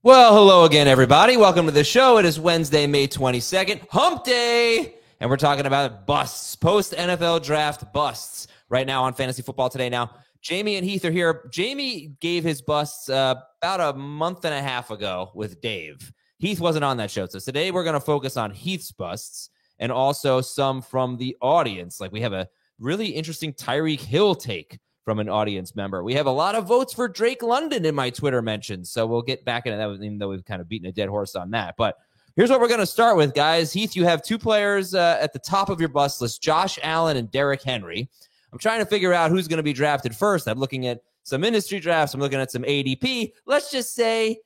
Well, hello again, everybody. Welcome to the show. It is Wednesday, May 22nd, Hump Day, and we're talking about busts, post-NFL draft busts right now on Fantasy Football Today. Now, Jamie and Heath are here. Jamie gave his busts about a month and a half ago with Dave. Heath wasn't on that show, so today we're going to focus on Heath's busts and also some from the audience. Like we have a really interesting Tyreek Hill take from an audience member. We have a lot of votes for Drake London in my Twitter mentions, so we'll get back into that, even though we've kind of beaten a dead horse on that. But here's what we're going to start with, guys. Heath, you have two players at the top of your bust list, Josh Allen and Derrick Henry. I'm trying to figure out who's going to be drafted first. I'm looking at some industry drafts. I'm looking at some ADP. Let's just say,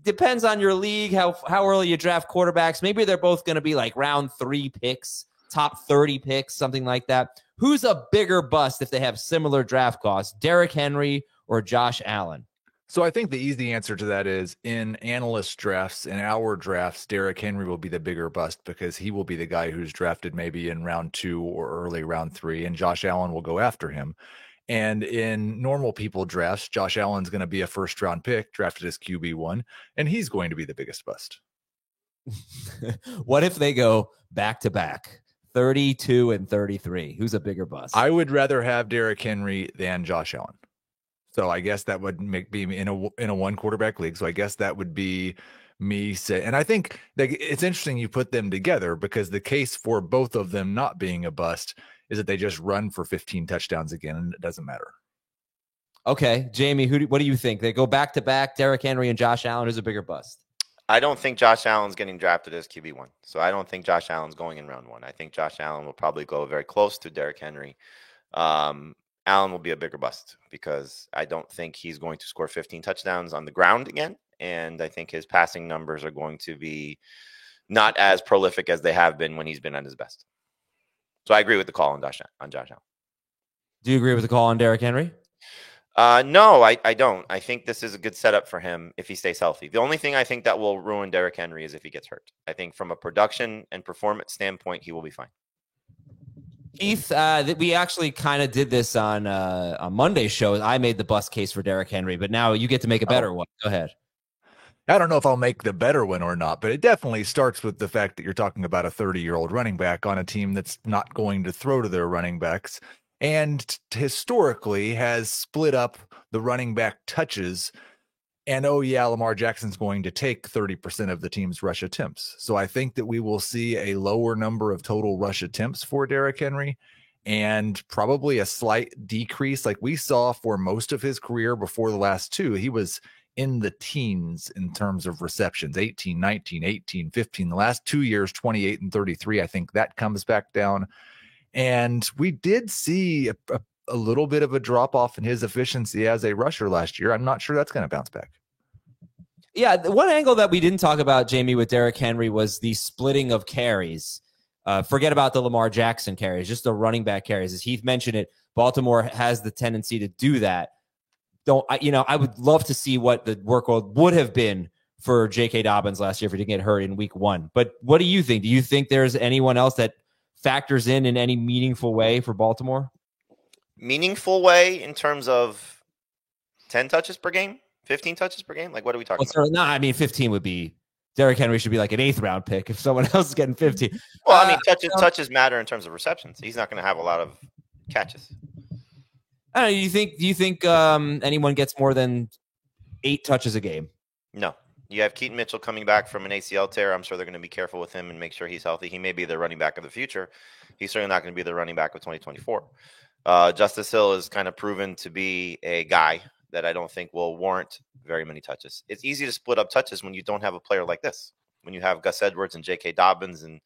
depends on your league, how early you draft quarterbacks. Maybe they're both going to be like round 3 picks, top 30 picks, something like that. Who's a bigger bust if they have similar draft costs, Derrick Henry or Josh Allen? So I think the easy answer to that is in analyst drafts and our drafts, Derrick Henry will be the bigger bust because he will be the guy who's drafted maybe in round 2 or early round 3, and Josh Allen will go after him. And in normal people drafts, Josh Allen's going to be a first round pick drafted as QB1, and he's going to be the biggest bust. What if they go back to back? 32 and 33. Who's a bigger bust? I would rather have Derrick Henry than Josh Allen. So I guess that would be in a one quarterback league. So I guess that would be me say, and I think that it's interesting you put them together because the case for both of them not being a bust is that they just run for 15 touchdowns again, and it doesn't matter. Okay, Jamie, what do you think? They go back to back, Derrick Henry and Josh Allen. Who's a bigger bust? I don't think Josh Allen's getting drafted as QB1. So I don't think Josh Allen's going in round 1. I think Josh Allen will probably go very close to Derrick Henry. Allen will be a bigger bust because I don't think he's going to score 15 touchdowns on the ground again. And I think his passing numbers are going to be not as prolific as they have been when he's been at his best. So I agree with the call on Josh Allen. Do you agree with the call on Derrick Henry? No, I don't. I think this is a good setup for him if he stays healthy. The only thing I think that will ruin Derrick Henry is if he gets hurt. I think from a production and performance standpoint, he will be fine. Heath, we actually kind of did this on Monday's show. I made the bust case for Derrick Henry, but now you get to make a better one. Go ahead. I don't know if I'll make the better one or not, but it definitely starts with the fact that you're talking about a 30-year-old running back on a team that's not going to throw to their running backs and historically has split up the running back touches. And, oh, yeah, Lamar Jackson's going to take 30% of the team's rush attempts. So I think that we will see a lower number of total rush attempts for Derrick Henry and probably a slight decrease like we saw for most of his career before the last 2. He was in the teens in terms of receptions, 18, 19, 18, 15. The last 2 years, 28 and 33. I think that comes back down. And we did see a little bit of a drop off in his efficiency as a rusher last year. I'm not sure that's going to bounce back. Yeah, the one angle that we didn't talk about, Jamie, with Derrick Henry was the splitting of carries. Forget about the Lamar Jackson carries, just the running back carries. As Heath mentioned it, Baltimore has the tendency to do that. I would love to see what the workload would have been for J.K. Dobbins last year if he didn't get hurt in week 1. But what do you think? Do you think there's anyone else that factors in any meaningful way for Baltimore? Meaningful way in terms of 10 touches per game, 15 touches per game? Like, what are we talking about? No, I mean, 15 would be Derrick Henry should be like an 8th round pick if someone else is getting 15. Well, I mean, touches matter in terms of receptions. He's not going to have a lot of catches. I don't know, do you think anyone gets more than 8 touches a game? No. You have Keaton Mitchell coming back from an ACL tear. I'm sure they're going to be careful with him and make sure he's healthy. He may be the running back of the future. He's certainly not going to be the running back of 2024. Justice Hill is kind of proven to be a guy that I don't think will warrant very many touches. It's easy to split up touches when you don't have a player like this. When you have Gus Edwards and J.K. Dobbins and,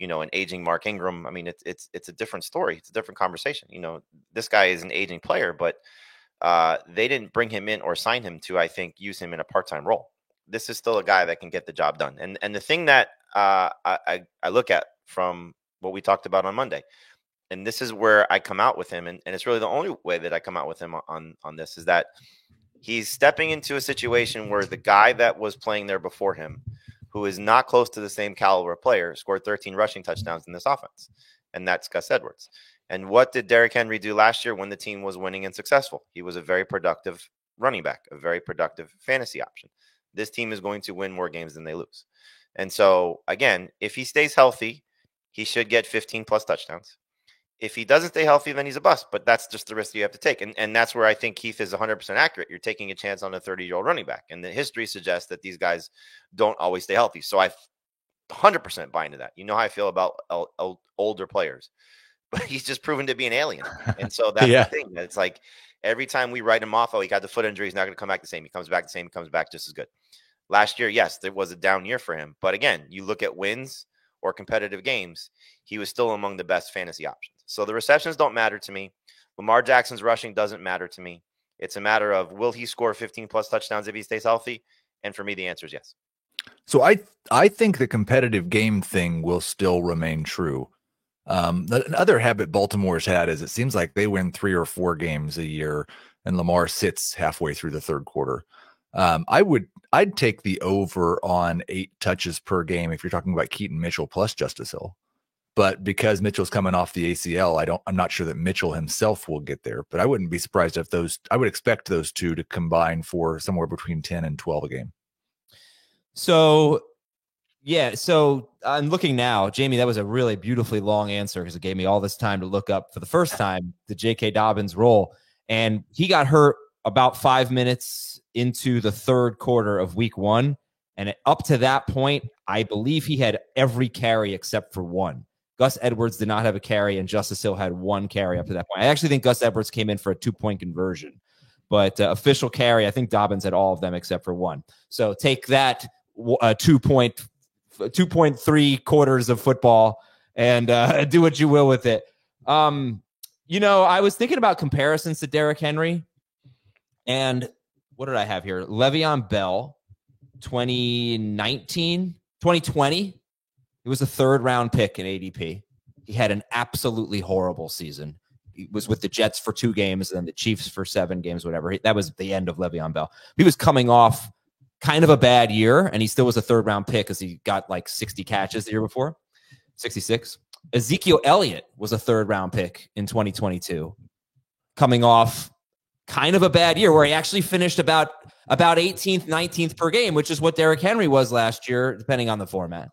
an aging Mark Ingram, I mean, it's a different story. It's a different conversation. This guy is an aging player, but they didn't bring him in or sign him to, I think, use him in a part-time role. This is still a guy that can get the job done. And the thing that I look at from what we talked about on Monday, and this is where I come out with him, and it's really the only way that I come out with him on this, is that he's stepping into a situation where the guy that was playing there before him, who is not close to the same caliber player, scored 13 rushing touchdowns in this offense, and that's Gus Edwards. And what did Derrick Henry do last year when the team was winning and successful? He was a very productive running back, a very productive fantasy option. this team is going to win more games than they lose. And so, again, if he stays healthy, he should get 15 plus touchdowns. If he doesn't stay healthy, then he's a bust. But that's just the risk you have to take. And that's where I think Heath is 100% accurate. You're taking a chance on a 30-year-old running back. And the history suggests that these guys don't always stay healthy. So I 100% buy into that. You know how I feel about older players. But he's just proven to be an alien. And so that's the thing. It's like every time we write him off, he got the foot injury, he's not going to come back the same. He comes back the same. He comes back just as good. Last year, yes, there was a down year for him. But again, you look at wins or competitive games, he was still among the best fantasy options. So the receptions don't matter to me. Lamar Jackson's rushing doesn't matter to me. It's a matter of, will he score 15 plus touchdowns if he stays healthy? And for me, the answer is yes. So I think the competitive game thing will still remain true. Another habit Baltimore's had is it seems like they win 3 or 4 games a year and Lamar sits halfway through the third quarter. I'd take the over on 8 touches per game if you're talking about Keaton Mitchell plus Justice Hill. But because Mitchell's coming off the ACL, I'm not sure that Mitchell himself will get there, but I wouldn't be surprised if I would expect those two to combine for somewhere between 10 and 12 a game. So I'm looking now, Jamie, that was a really beautifully long answer because it gave me all this time to look up for the first time the J.K. Dobbins role. And he got hurt about 5 minutes into the third quarter of week 1. And up to that point, I believe he had every carry except for one. Gus Edwards did not have a carry, and Justice Hill had 1 carry up to that point. I actually think Gus Edwards came in for a 2-point conversion. But official carry, I think Dobbins had all of them except for 1. So take that 2.3 quarters of football and do what you will with it. I was thinking about comparisons to Derrick Henry. And what did I have here? Le'Veon Bell, 2020. He was a 3rd-round pick in ADP. He had an absolutely horrible season. He was with the Jets for 2 games and then the Chiefs for 7 games, whatever. That was the end of Le'Veon Bell. He was coming off kind of a bad year, and he still was a 3rd-round pick because he got like 60 catches the year before, 66. Ezekiel Elliott was a 3rd-round pick in 2022, coming off kind of a bad year where he actually finished about 18th, 19th per game, which is what Derrick Henry was last year, depending on the format.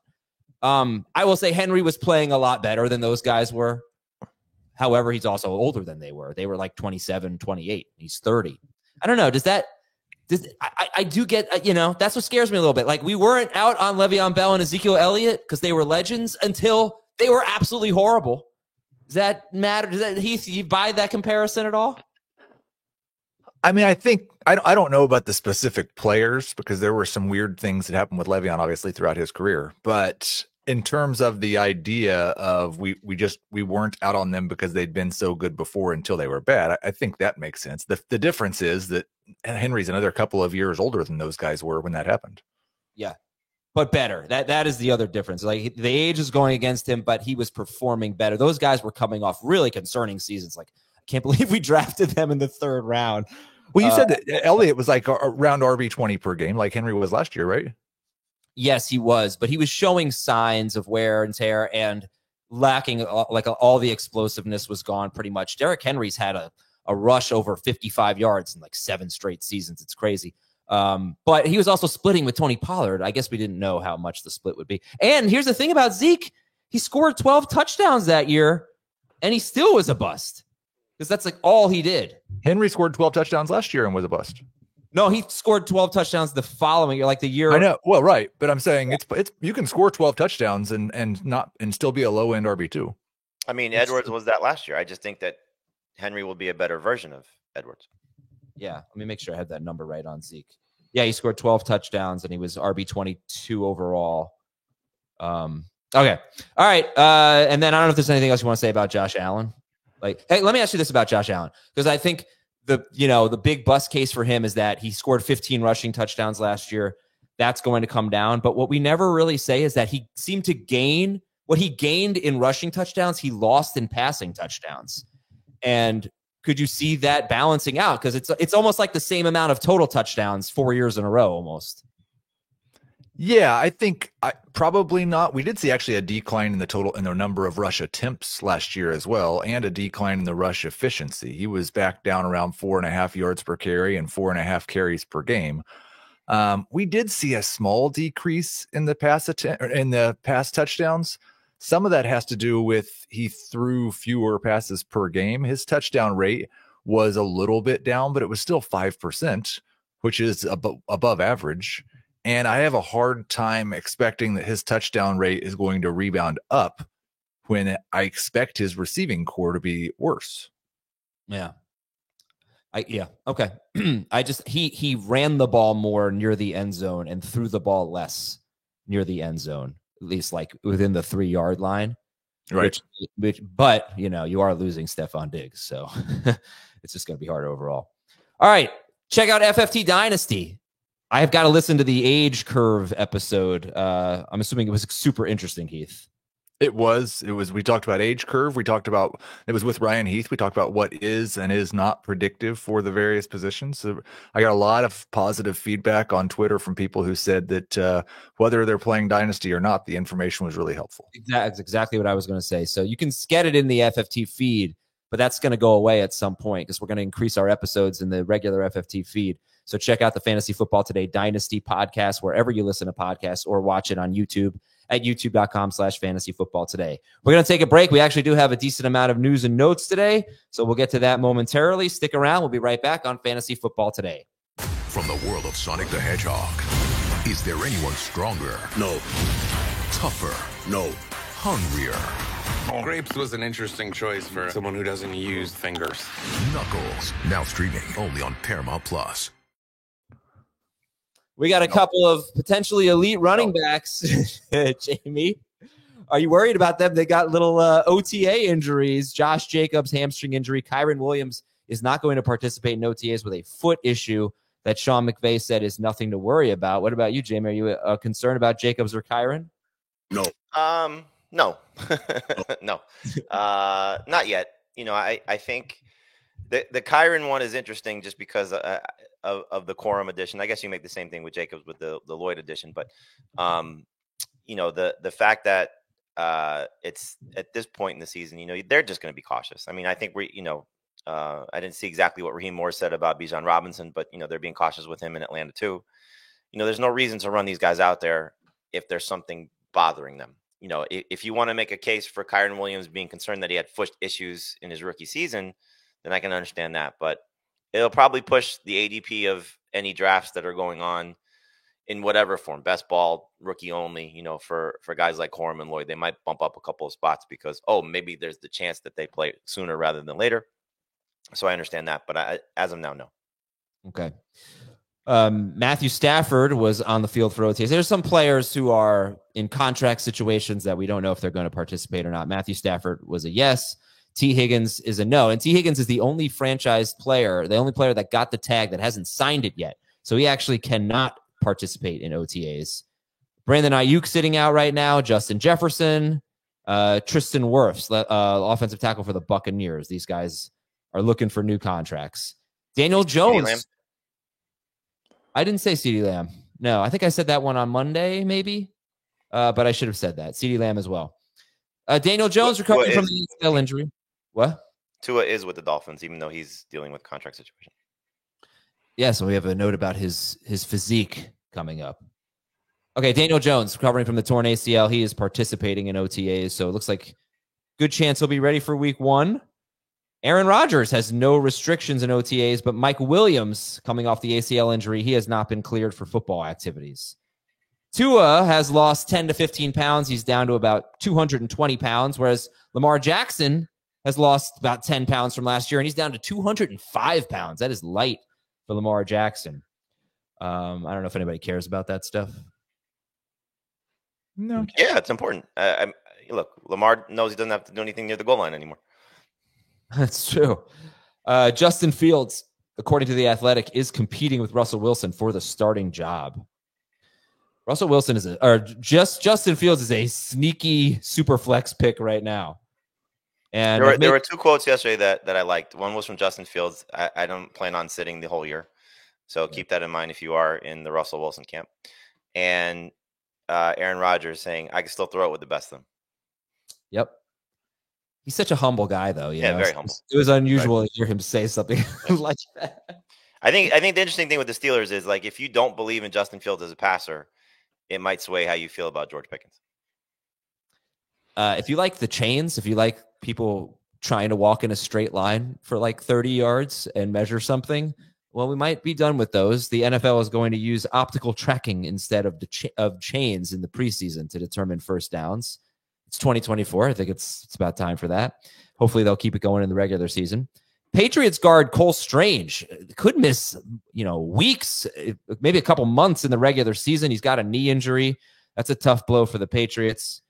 I will say Henry was playing a lot better than those guys were. However, he's also older than they were. They were like 27, 28. He's 30. I don't know. I do get, that's what scares me a little bit. Like, we weren't out on Le'Veon Bell and Ezekiel Elliott because they were legends until they were absolutely horrible. Does that matter? Heath, you buy that comparison at all? I mean, I think I don't know about the specific players because there were some weird things that happened with Le'Veon, obviously, throughout his career. But in terms of the idea of we weren't out on them because they'd been so good before until they were bad, I think that makes sense. The difference is that Henry's another couple of years older than those guys were when that happened. Yeah, but better. That is the other difference. Like, the age is going against him, but he was performing better. Those guys were coming off really concerning seasons. Like, I can't believe we drafted them in the 3rd round. Well, you said that Elliott was like around RB20 per game, like Henry was last year, right? Yes, he was, but he was showing signs of wear and tear and lacking, all the explosiveness was gone pretty much. Derrick Henry's had a rush over 55 yards in like 7 straight seasons. It's crazy. But he was also splitting with Tony Pollard. I guess we didn't know how much the split would be. And here's the thing about Zeke. He scored 12 touchdowns that year, and he still was a bust because that's like all he did. Henry scored 12 touchdowns last year and was a bust. No, he scored 12 touchdowns the following year, like the year. I know. Well, right. But I'm saying it's you can score 12 touchdowns and still be a low end RB2. I mean, Edwards was that last year. I just think that Henry will be a better version of Edwards. Yeah. Let me make sure I have that number right on Zeke. Yeah, he scored 12 touchdowns and he was RB22 overall. Okay. All right. And then I don't know if there's anything else you want to say about Josh Allen. Like, hey, let me ask you this about Josh Allen, because I think the big bust case for him is that he scored 15 rushing touchdowns last year. That's going to come down. But what we never really say is that he seemed to gain what he gained in rushing touchdowns. He lost in passing touchdowns. And could you see that balancing out? Because it's almost like the same amount of total touchdowns 4 years in a row almost. Yeah, I think probably not. We did see actually a decline in the number of rush attempts last year as well, and a decline in the rush efficiency. He was back down around 4.5 yards per carry and 4.5 carries per game. We did see a small decrease in the pass touchdowns. Some of that has to do with he threw fewer passes per game. His touchdown rate was a little bit down, but it was still 5%, which is above average. And I have a hard time expecting that his touchdown rate is going to rebound up when I expect his receiving core to be worse. Yeah. Okay. He ran the ball more near the end zone and threw the ball less near the end zone, at least like within the 3-yard line. Right. But you are losing Stephon Diggs, so it's just going to be hard overall. All right. Check out FFT Dynasty. I have got to listen to the age curve episode. I'm assuming it was super interesting, Heath. It was. We talked about age curve. It was with Ryan Heath. We talked about what is and is not predictive for the various positions. So I got a lot of positive feedback on Twitter from people who said that whether they're playing Dynasty or not, the information was really helpful. That's exactly what I was going to say. So you can get it in the FFT feed, but that's going to go away at some point because we're going to increase our episodes in the regular FFT feed. So check out the Fantasy Football Today Dynasty podcast wherever you listen to podcasts or watch it on YouTube at youtube.com/fantasyfootballtoday. We're going to take a break. We actually do have a decent amount of news and notes today, so we'll get to that momentarily. Stick around. We'll be right back on Fantasy Football Today. From the world of Sonic the Hedgehog, is there anyone stronger? No. Tougher? No. Hungrier? Grapes was an interesting choice for someone who doesn't use fingers. Knuckles, now streaming only on Paramount Plus. We got a couple of potentially elite running backs, Jamie. Are you worried about them? They got little OTA injuries. Josh Jacobs, hamstring injury. Kyren Williams is not going to participate in OTAs with a foot issue that Sean McVay said is nothing to worry about. What about you, Jamie? Are you concerned about Jacobs or Kyren? No. No. No. Not yet. I think the Kyren one is interesting just because of the Corum edition. I guess you make the same thing with Jacobs with the Lloyd edition, but the fact that it's at this point in the season, they're just going to be cautious. I mean, I think I didn't see exactly what Raheem Morris said about Bijan Robinson, but they're being cautious with him in Atlanta too. There's no reason to run these guys out there if there's something bothering them. If you want to make a case for Kyren Williams being concerned that he had foot issues in his rookie season, then I can understand that. But it'll probably push the ADP of any drafts that are going on in whatever form, best ball, rookie only, for guys like Corum and Lloyd. They might bump up a couple of spots because, maybe there's the chance that they play sooner rather than later. So I understand that. But as of now, no. Okay. Matthew Stafford was on the field for OTAs. There's some players who are in contract situations that we don't know if they're going to participate or not. Matthew Stafford was a yes. T. Higgins is a no. And T. Higgins is the only franchised player, the only player that got the tag that hasn't signed it yet. So he actually cannot participate in OTAs. Brandon Ayuk sitting out right now. Justin Jefferson, Tristan Wirfs, offensive tackle for the Buccaneers. These guys are looking for new contracts. Daniel Jones. I didn't say CeeDee Lamb. No, I think I said that one on Monday, maybe. But I should have said that. CeeDee Lamb as well. Daniel Jones recovering from the ACL injury. What? Tua is with the Dolphins, even though he's dealing with a contract situation. Yeah, so we have a note about his physique coming up. Okay, Daniel Jones recovering from the torn ACL. He is participating in OTAs, so it looks like good chance he'll be ready for week 1. Aaron Rodgers has no restrictions in OTAs, but Mike Williams, coming off the ACL injury, he has not been cleared for football activities. Tua has lost 10 to 15 pounds. He's down to about 220 pounds, whereas Lamar Jackson has lost about 10 pounds from last year, and he's down to 205 pounds. That is light for Lamar Jackson. I don't know if anybody cares about that stuff. No. Yeah, it's important. Look, Lamar knows he doesn't have to do anything near the goal line anymore. That's true. Justin Fields, according to The Athletic, is competing with Russell Wilson for the starting job. Russell Wilson Justin Fields is a sneaky super flex pick right now. And there were 2 quotes yesterday that I liked. One was from Justin Fields. I don't plan on sitting the whole year. So keep that in mind if you are in the Russell Wilson camp. And Aaron Rodgers saying, I can still throw it with the best of them. Yep. He's such a humble guy, though. Very humble. It was unusual to hear him say something like that. I think the interesting thing with the Steelers is like if you don't believe in Justin Fields as a passer, it might sway how you feel about George Pickens. If you like the chains, if you like people trying to walk in a straight line for like 30 yards and measure something, well, we might be done with those. The NFL is going to use optical tracking instead of chains in the preseason to determine first downs. It's 2024. I think it's about time for that. Hopefully they'll keep it going in the regular season. Patriots guard Cole Strange could miss, weeks, maybe a couple months in the regular season. He's got a knee injury. That's a tough blow for the Patriots.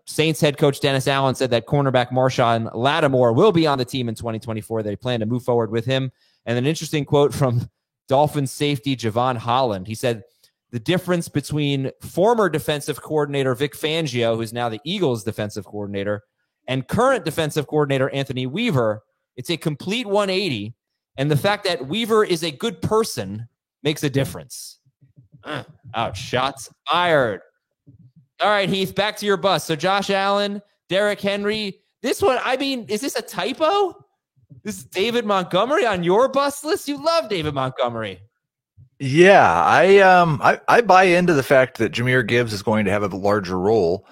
Saints head coach Dennis Allen said that cornerback Marshawn Lattimore will be on the team in 2024. They plan to move forward with him. And an interesting quote from Dolphins safety Javon Holland. He said, the difference between former defensive coordinator Vic Fangio, who's now the Eagles defensive coordinator, and current defensive coordinator Anthony Weaver, it's a complete 180. And the fact that Weaver is a good person makes a difference. Ouch. Shots fired. All right, Heath, back to your bus. So Josh Allen, Derrick Henry. This one, is this a typo? This is David Montgomery on your bus list? You love David Montgomery. Yeah, I buy into the fact that Jahmyr Gibbs is going to have a larger role,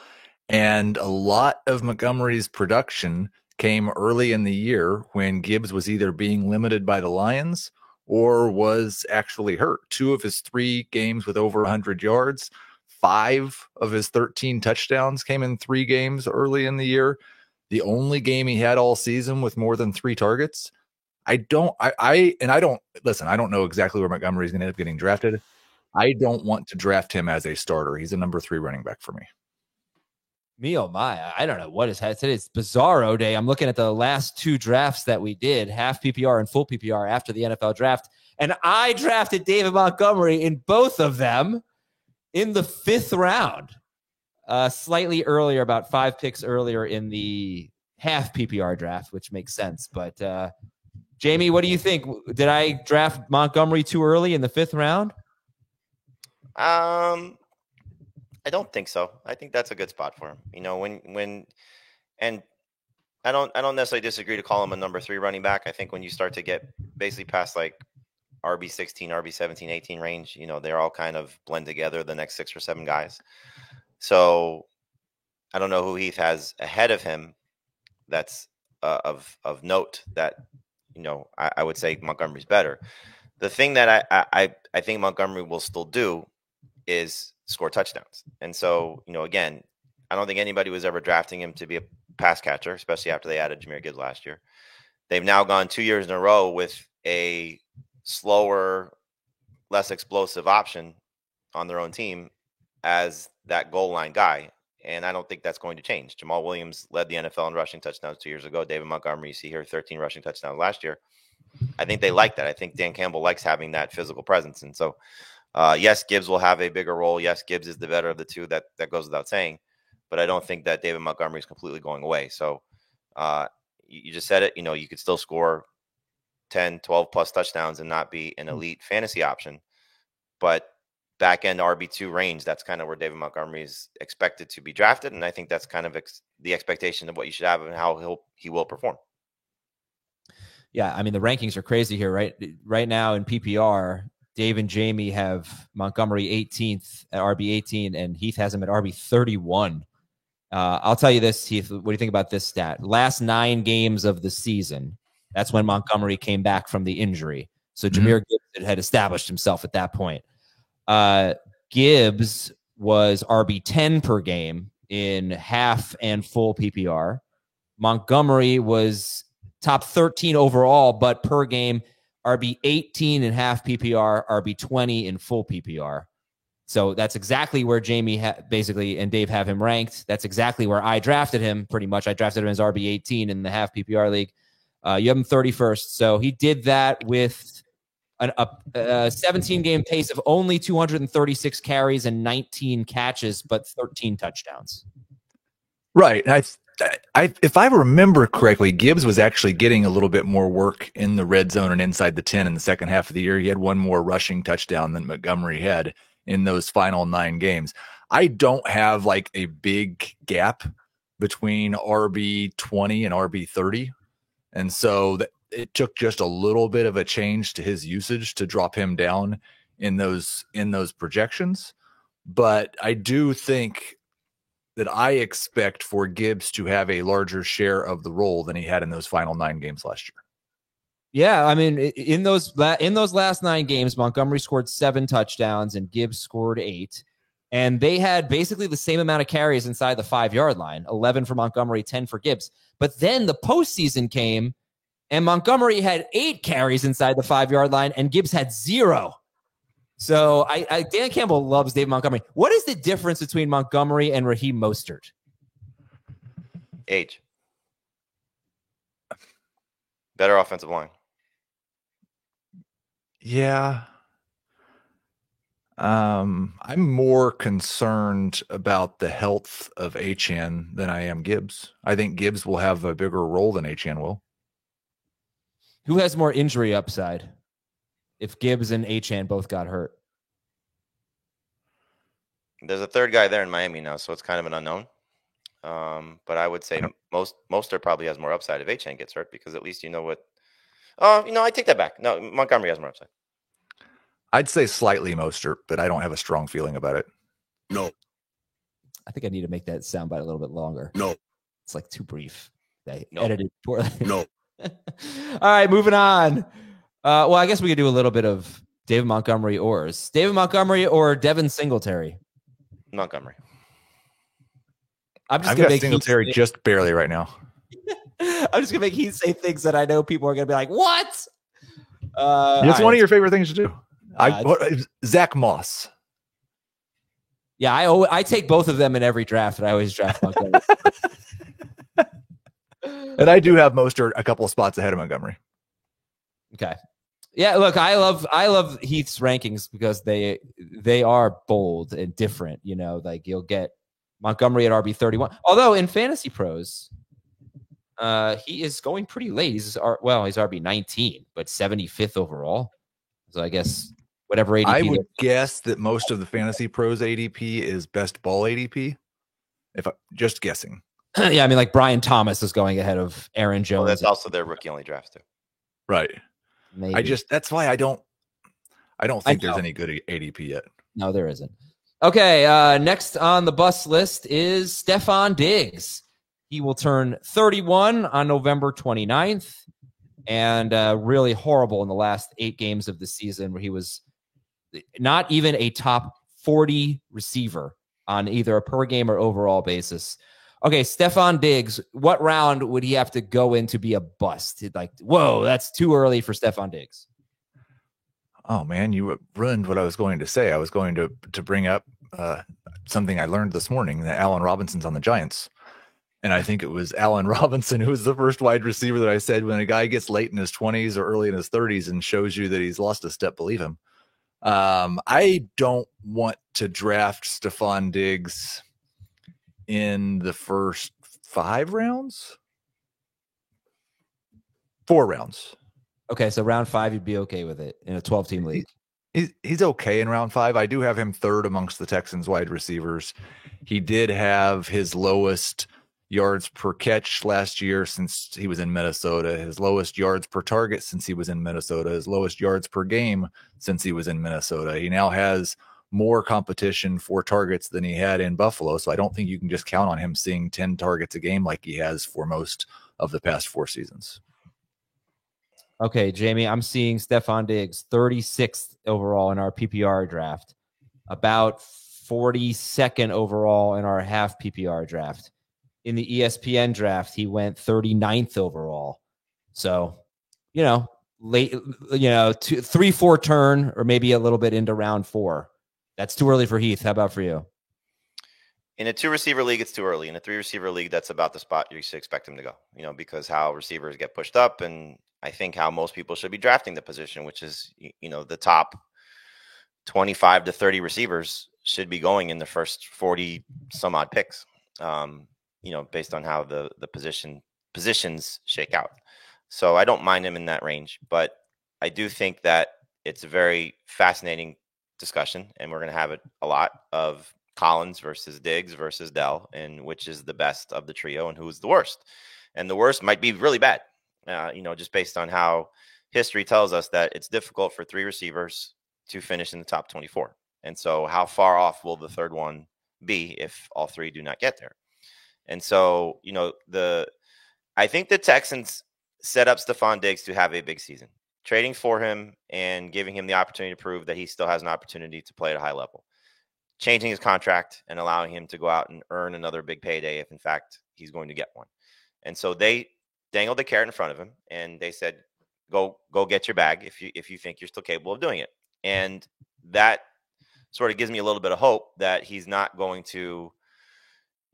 and a lot of Montgomery's production came early in the year when Gibbs was either being limited by the Lions or was actually hurt. 2 of his 3 games with over 100 yards, 5 of his 13 touchdowns came in 3 games early in the year. The only game he had all season with more than 3 targets. I don't know exactly where Montgomery is going to end up getting drafted. I don't want to draft him as a starter. He's a number 3 running back for me. Me, oh my, I don't know what is happening. It's bizarro day. I'm looking at the last 2 drafts that we did, half PPR and full PPR after the NFL draft. And I drafted David Montgomery in both of them in the 5th round. Slightly earlier, about 5 picks earlier in the half PPR draft, which makes sense. But Jamie, what do you think? Did I draft Montgomery too early in the 5th round? I don't think so. I think that's a good spot for him. And I don't necessarily disagree to call him a number 3 running back. I think when you start to get basically past like RB16, RB17, 18 range, they're all kind of blend together, the next 6 or 7 guys. So I don't know who Heath has ahead of him that's of note that, I would say Montgomery's better. The thing that I think Montgomery will still do is score touchdowns. And so, again, I don't think anybody was ever drafting him to be a pass catcher, especially after they added Jahmyr Gibbs last year. They've now gone 2 years in a row with a slower, less explosive option on their own team as that goal line guy. And I don't think that's going to change. Jamal Williams led the NFL in rushing touchdowns 2 years ago. David Montgomery, you see here, 13 rushing touchdowns last year. I think they like that. I think Dan Campbell likes having that physical presence. And so, yes, Gibbs will have a bigger role. Yes, Gibbs is the better of the 2. That goes without saying. But I don't think that David Montgomery is completely going away. So you just said it. You could still score 10, 12 plus touchdowns and not be an elite fantasy option. But back end RB2 range, that's kind of where David Montgomery is expected to be drafted. And I think that's kind of the expectation of what you should have and how he will perform. Yeah, the rankings are crazy here, right? Right now in PPR, Dave and Jamie have Montgomery 18th at RB 18, and Heath has him at RB 31. I'll tell you this, Heath. What do you think about this stat? Last 9 games of the season, that's when Montgomery came back from the injury. So Jahmyr Gibbs had established himself at that point. Gibbs was RB 10 per game in half and full PPR. Montgomery was top 13 overall, but per game, RB 18 in half PPR, RB 20 in full PPR. So that's exactly where Jamie basically and Dave have him ranked. That's exactly where I drafted him. Pretty much, I drafted him as RB 18 in the half PPR league. You have him 31st. So he did that with a 17-game pace of only 236 carries and 19 catches, but 13 touchdowns. Right. If I remember correctly, Gibbs was actually getting a little bit more work in the red zone and inside the 10 in the second half of the year. He had 1 more rushing touchdown than Montgomery had in those final 9 games. I don't have like a big gap between RB 20 and RB 30. And so it took just a little bit of a change to his usage to drop him down in those projections. But I do think that I expect for Gibbs to have a larger share of the role than he had in those final 9 games last year. Yeah, I mean, in those last 9 games, Montgomery scored 7 touchdowns and Gibbs scored 8. And they had basically the same amount of carries inside the 5-yard line, 11 for Montgomery, 10 for Gibbs. But then the postseason came, and Montgomery had 8 carries inside the 5-yard line, and Gibbs had 0. So Dan Campbell loves David Montgomery. What is the difference between Montgomery and Raheem Mostert? Age. Better offensive line. Yeah. I'm more concerned about the health of Achane than I am Gibbs. I think Gibbs will have a bigger role than Achane will. Who has more injury upside if Gibbs and Achane both got hurt? There's a third guy there in Miami now, so it's kind of an unknown. But I would say Mostert probably has more upside if Achane gets hurt, because at least you know what. I take that back. No, Montgomery has more upside. I'd say slightly Mostert, but I don't have a strong feeling about it. No, I think I need to make that soundbite a little bit longer. no, It's like too brief. They No. edited poorly. no. All right, moving on. Well, I guess we could do a little bit of David Montgomery ors. David Montgomery or Devin Singletary? Montgomery. I'm just I've gonna got make Singletary Heath, just barely right now. I'm just gonna make Heath say things that I know people are gonna be like, "What?" It's all one right. of your favorite things to do. Zach Moss. Yeah, I take both of them in every draft, and I always draft Montgomery. And I do have Mostert a couple of spots ahead of Montgomery. Okay. Yeah, look, I love Heath's rankings because they are bold and different. You know, like you'll get Montgomery at RB31. Although in Fantasy Pros, he is going pretty late. He's RB19, but 75th overall. So I guess whatever ADP. I would guess that most of the Fantasy Pros ADP is best ball ADP. If I'm just guessing. Yeah, I mean, like Brian Thomas is going ahead of Aaron Jones. Well, that's also their rookie only drafts too. Right. Maybe. That's why I don't think there's any good ADP yet. No, there isn't. Okay, next on the bus list is Stefon Diggs. He will turn 31 on November 29th, and really horrible in the last 8 games of the season, where he was not even a top 40 receiver on either a per game or overall basis. Okay, Stefon Diggs, what round would he have to go in to be a bust? Like, whoa, that's too early for Stefon Diggs. Oh man, you ruined what I was going to say. I was going to bring up something I learned this morning, that Allen Robinson's on the Giants. And I think it was Allen Robinson who was the first wide receiver that I said, when a guy gets late in his 20s or early in his 30s and shows you that he's lost a step, believe him. I don't want to draft Stefon Diggs in the first 5 rounds. 4 rounds. Okay, so round 5, you'd be okay with it in a 12-team league. He's okay in round 5. I do have him 3rd amongst the Texans wide receivers. He did have his lowest yards per catch last year since he was in Minnesota, his lowest yards per target since he was in Minnesota, his lowest yards per game since he was in Minnesota. He now has more competition for targets than he had in Buffalo, so I don't think you can just count on him seeing 10 targets a game like he has for most of the past 4 seasons. Okay, Jamie, I'm seeing Stefon Diggs 36th overall in our PPR draft, about 42nd overall in our half PPR draft. In the ESPN draft, he went 39th overall. So, late, 3-4 turn, or maybe a little bit into round 4. That's too early for Heath. How about for you? In a 2-receiver league, it's too early. In a 3-receiver league, that's about the spot you should expect him to go, because how receivers get pushed up, and I think how most people should be drafting the position, which is, the top 25 to 30 receivers should be going in the first 40 some odd picks, based on how the positions shake out. So I don't mind him in that range, but I do think that it's a very fascinating discussion, and we're going to have it a lot, of Collins versus Diggs versus Dell, and which is the best of the trio and who's the worst. And the worst might be really bad. just based on how history tells us that it's difficult for 3 receivers to finish in the top 24. And so how far off will the third one be if all 3 do not get there? And so, I think the Texans set up Stephon Diggs to have a big season, trading for him and giving him the opportunity to prove that he still has an opportunity to play at a high level, changing his contract and allowing him to go out and earn another big payday if in fact he's going to get one. And so they dangled the carrot in front of him and they said, go get your bag if you think you're still capable of doing it. And that sort of gives me a little bit of hope that he's not going to,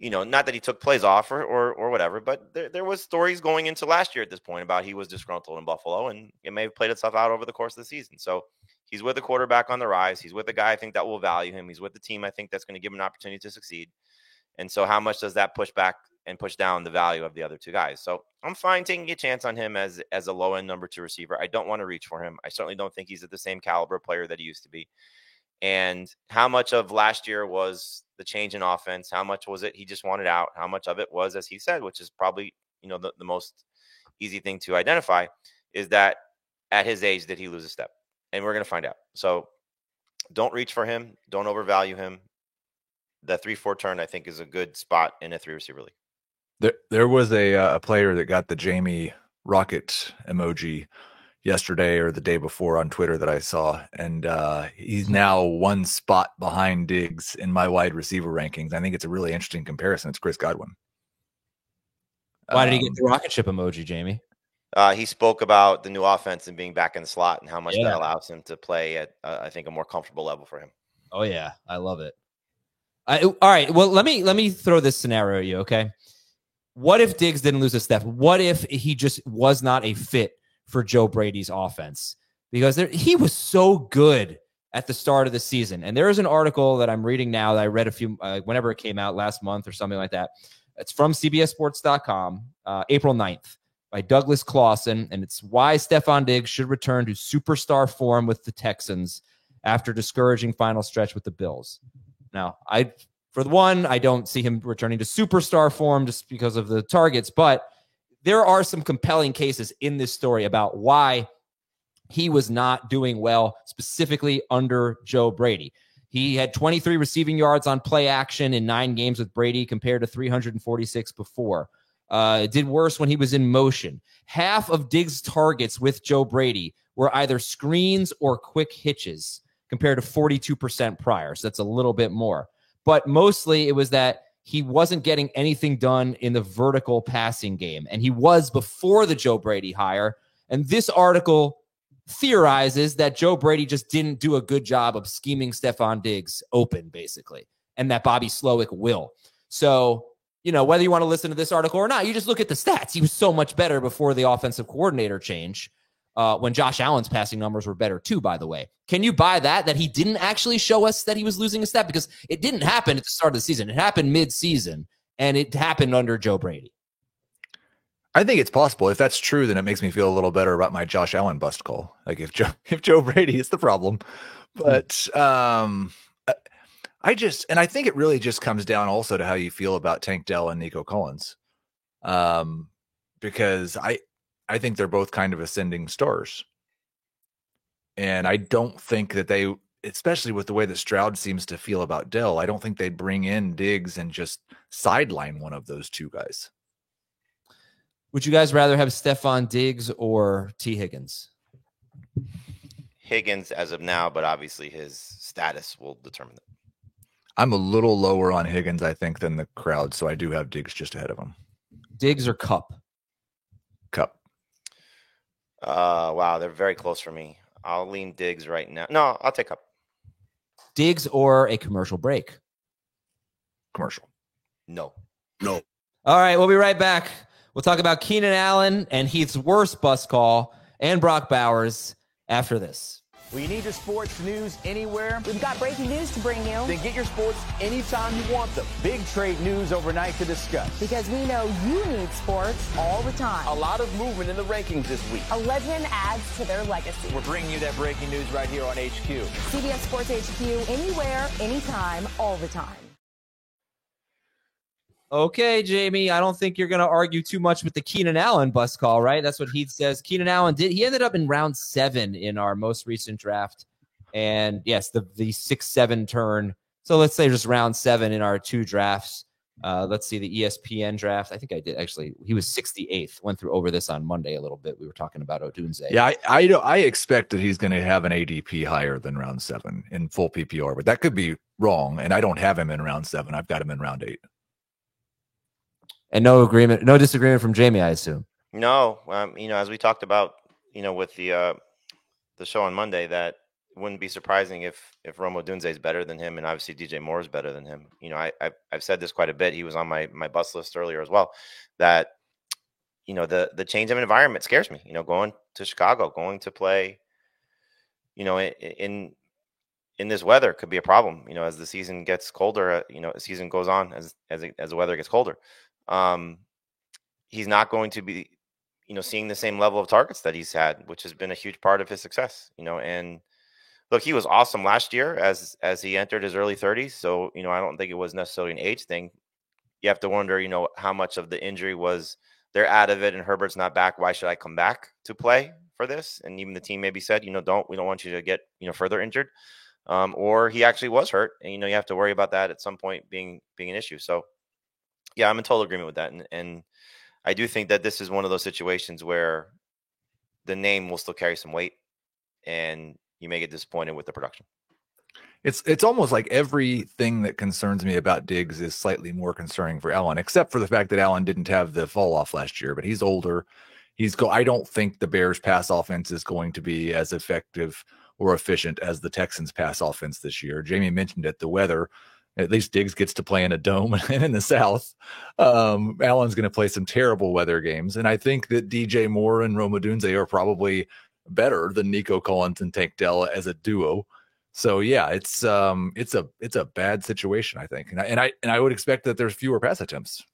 not that he took plays off or whatever, but there was stories going into last year at this point about he was disgruntled in Buffalo, and it may have played itself out over the course of the season. So he's with a quarterback on the rise. He's with a guy I think that will value him. He's with the team I think that's going to give him an opportunity to succeed. And so how much does that push back and push down the value of the other 2 guys? So I'm fine taking a chance on him as a low-end number 2 receiver. I don't want to reach for him. I certainly don't think he's at the same caliber player that he used to be. And how much of last year was the change in offense? How much was it he just wanted out? How much of it was, as he said, which is probably, the most easy thing to identify, is that at his age did he lose a step? And we're going to find out. So don't reach for him. Don't overvalue him. The 3-4 turn, I think, is a good spot in a 3 receiver league. There was a player that got the Jamie Rocket emoji yesterday or the day before on Twitter that I saw, and he's now 1 spot behind Diggs in my wide receiver rankings. I think it's a really interesting comparison. It's Chris Godwin. Why did he get the rocket ship emoji, Jamie? He spoke about the new offense and being back in the slot and how much that allows him to play at, I think, a more comfortable level for him. Oh yeah, I love it. All right, well, let me throw this scenario at you, okay? What if Diggs didn't lose a step? What if he just was not a fit for Joe Brady's offense? Because he was so good at the start of the season. And there is an article that I'm reading now that I read a few, whenever it came out last month or something like that. It's from CBSSports.com, April 9th by Douglas Clawson. And it's why Stephon Diggs should return to superstar form with the Texans after discouraging final stretch with the Bills. Now, for the one, I don't see him returning to superstar form just because of the targets, but there are some compelling cases in this story about why he was not doing well, specifically under Joe Brady. He had 23 receiving yards on play action in 9 games with Brady compared to 346 before. It did worse when he was in motion. Half of Diggs' targets with Joe Brady were either screens or quick hitches compared to 42% prior. So that's a little bit more. But mostly it was that he wasn't getting anything done in the vertical passing game. And he was before the Joe Brady hire. And this article theorizes that Joe Brady just didn't do a good job of scheming Stephon Diggs open, basically, and that Bobby Slowick will. So, whether you want to listen to this article or not, you just look at the stats. He was so much better before the offensive coordinator change, when Josh Allen's passing numbers were better too, by the way. Can you buy that he didn't actually show us that he was losing a step? Because it didn't happen at the start of the season. It happened mid-season, and it happened under Joe Brady. I think it's possible. If that's true, then it makes me feel a little better about my Josh Allen bust call. Like if Joe Brady is the problem. But I think it really just comes down also to how you feel about Tank Dell and Nico Collins. Because I think they're both kind of ascending stars. And I don't think that they, especially with the way that Stroud seems to feel about Dell, I don't think they'd bring in Diggs and just sideline one of those 2 guys. Would you guys rather have Stephon Diggs or T. Higgins? Higgins as of now, but obviously his status will determine it. I'm a little lower on Higgins, I think, than the crowd, so I do have Diggs just ahead of him. Diggs or Kupp? Kupp. Wow, they're very close for me. I'll lean Diggs right now. No, I'll take Kupp. Diggs or a commercial break? Commercial. No. No. All right, we'll be right back. We'll talk about Keenan Allen and Heath's worst bus call and Brock Bowers after this. When you need your sports news anywhere, we've got breaking news to bring you. Then get your sports anytime you want them. Big trade news overnight to discuss. Because we know you need sports all the time. A lot of movement in the rankings this week. A legend adds to their legacy. We're bringing you that breaking news right here on HQ. CBS Sports HQ, anywhere, anytime, all the time. Okay, Jamie, I don't think you're going to argue too much with the Keenan Allen bust call, right? That's what Heath says. Keenan Allen did. He ended up in round 7 in our most recent draft. And yes, the 6-7 turn. So let's say just round 7 in our 2 drafts. Let's see the ESPN draft. I think I did actually. He was 68th. Went through over this on Monday a little bit. We were talking about Odunze. Yeah, I expect that he's going to have an ADP higher than round 7 in full PPR, but that could be wrong. And I don't have him in round 7. I've got him in round 8. And no disagreement from Jamie, I assume. No, as we talked about, with the show on Monday, that it wouldn't be surprising if Rome Odunze is better than him, and obviously DJ Moore is better than him. I've said this quite a bit. He was on my bus list earlier as well. That the change of environment scares me. Going to Chicago, going to play, in this weather could be a problem. As the season gets colder, the season goes on as the weather gets colder. He's not going to be, seeing the same level of targets that he's had, which has been a huge part of his success, and look, he was awesome last year as he entered his early 30s. So, I don't think it was necessarily an age thing. You have to wonder, how much of the injury was they're out of it and Herbert's not back. Why should I come back to play for this? And even the team maybe said, we don't want you to get, further injured. Or he actually was hurt. And, you have to worry about that at some point being an issue. So, yeah, I'm in total agreement with that. And I do think that this is one of those situations where the name will still carry some weight and you may get disappointed with the production. It's almost like everything that concerns me about Diggs is slightly more concerning for Allen, except for the fact that Allen didn't have the fall off last year, but he's older. I don't think the Bears pass offense is going to be as effective or efficient as the Texans pass offense this year. Jamie mentioned it, the weather. At least Diggs gets to play in a dome and in the South. Allen's going to play some terrible weather games. And I think that DJ Moore and Rome Odunze are probably better than Nico Collins and Tank Dell as a duo. So yeah, it's a bad situation, I think. And I would expect that there's fewer pass attempts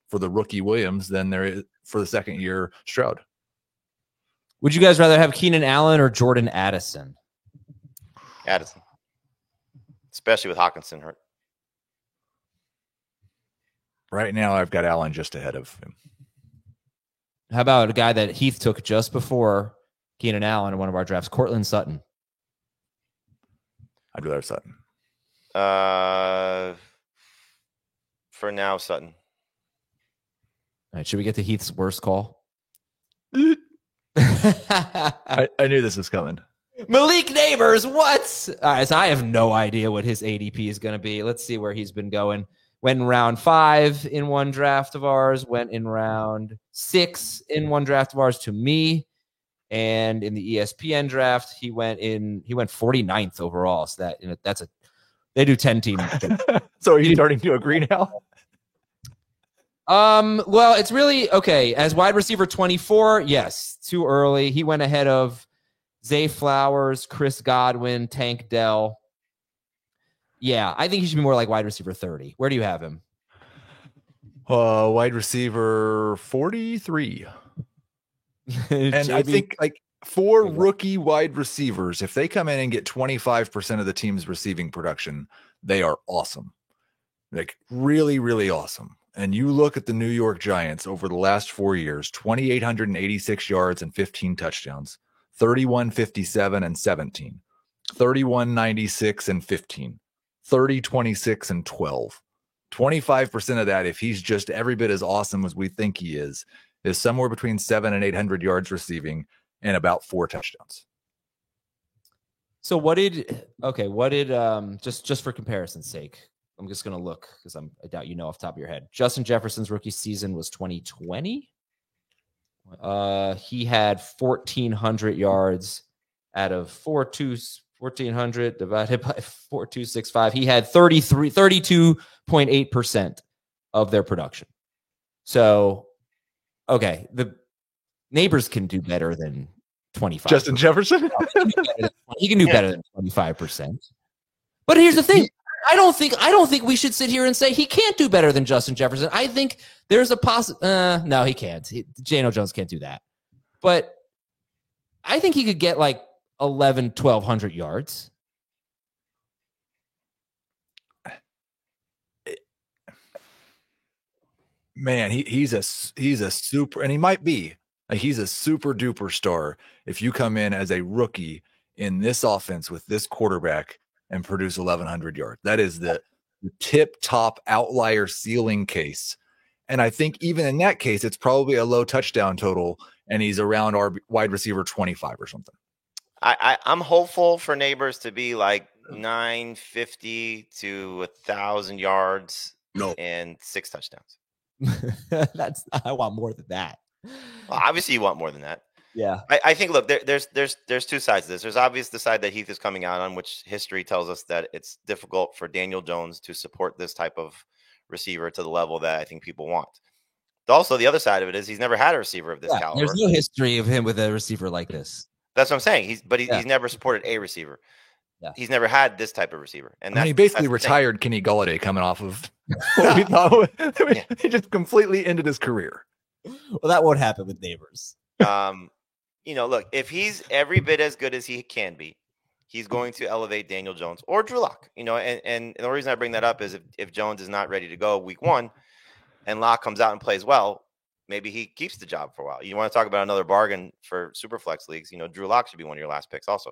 for the rookie Williams than there is for the second year Stroud. Would you guys rather have Keenan Allen or Jordan Addison? Addison. Especially with Hawkinson hurt. Right now, I've got Allen just ahead of him. How about a guy that Heath took just before Keenan Allen in one of our drafts, Cortland Sutton? I'd rather Sutton. For now, Sutton. All right, should we get to Heath's worst call? I knew this was coming. Malik Neighbors, what? All right, so I have no idea what his ADP is going to be. Let's see where he's been going. Went in round 5 in one draft of ours. Went in round 6 in one draft of ours to me. And in the ESPN draft, he went 49th overall. So they do 10 team. So are you starting to agree now? Well, it's really okay. As wide receiver 24, yes, too early. He went ahead of Zay Flowers, Chris Godwin, Tank Dell. Yeah, I think he should be more like wide receiver 30. Where do you have him? Wide receiver 43. And JB, I think like 4 rookie wide receivers, if they come in and get 25% of the team's receiving production, they are awesome. Like really, really awesome. And you look at the New York Giants over the last 4 years, 2,886 yards and 15 touchdowns, 31-57 and 17, 31-96 and 15, 30-26 and 12. 25% of that, if he's just every bit as awesome as we think he is somewhere between 700 and 800 yards receiving and about 4 touchdowns. So just for comparison's sake, I'm just going to look because I doubt you know off the top of your head. Justin Jefferson's rookie season was 2020. He had 1,400 yards out of 1,400 divided by 4,265. He had 32.8% of their production. So, okay, the Neighbors can do better than 25. Justin Jefferson? He can do better than 25%. But here's the thing. I don't think we should sit here and say he can't do better than Justin Jefferson. I think there's a no, he can't. Jano Jones can't do that. But I think he could get like 1,200 yards. Man, he's a super, and he might be. He's a super duper star if you come in as a rookie in this offense with this quarterback and produce 1,100 yards. That is the tip top outlier ceiling case. And I think even in that case, it's probably a low touchdown total, and he's around our wide receiver 25 or something. I'm hopeful for Neighbors to be like 950 to 1,000 yards and 6 touchdowns. I want more than that. Well, obviously, you want more than that. Yeah. I think, look, there's 2 sides to this. There's obvious the side that Heath is coming out on, which history tells us that it's difficult for Daniel Jones to support this type of receiver to the level that I think people want. Also, the other side of it is he's never had a receiver of this caliber. There's no history of him with a receiver like this. That's what I'm saying. He's never supported a receiver. Yeah. He's never had this type of receiver. And he basically retired Kenny Golladay coming off of what we thought. He just completely ended his career. Well, that won't happen with Neighbors. Look, if he's every bit as good as he can be, he's going to elevate Daniel Jones or Drew Lock. And the reason I bring that up is if Jones is not ready to go week 1 and Lock comes out and plays well, maybe he keeps the job for a while. You want to talk about another bargain for Superflex leagues, Drew Lock should be one of your last picks also.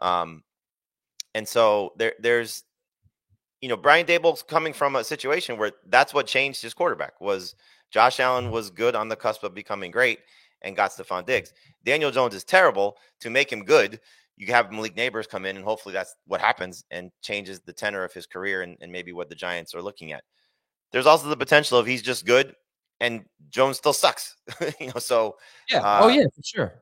And so there's Brian Daboll's coming from a situation where that's what changed his quarterback was Josh Allen was good on the cusp of becoming great and got Stephon Diggs. Daniel Jones is terrible. To make him good, you have Malik Neighbors come in, and hopefully that's what happens and changes the tenor of his career and maybe what the Giants are looking at. There's also the potential of he's just good and Jones still sucks. So yeah. For sure.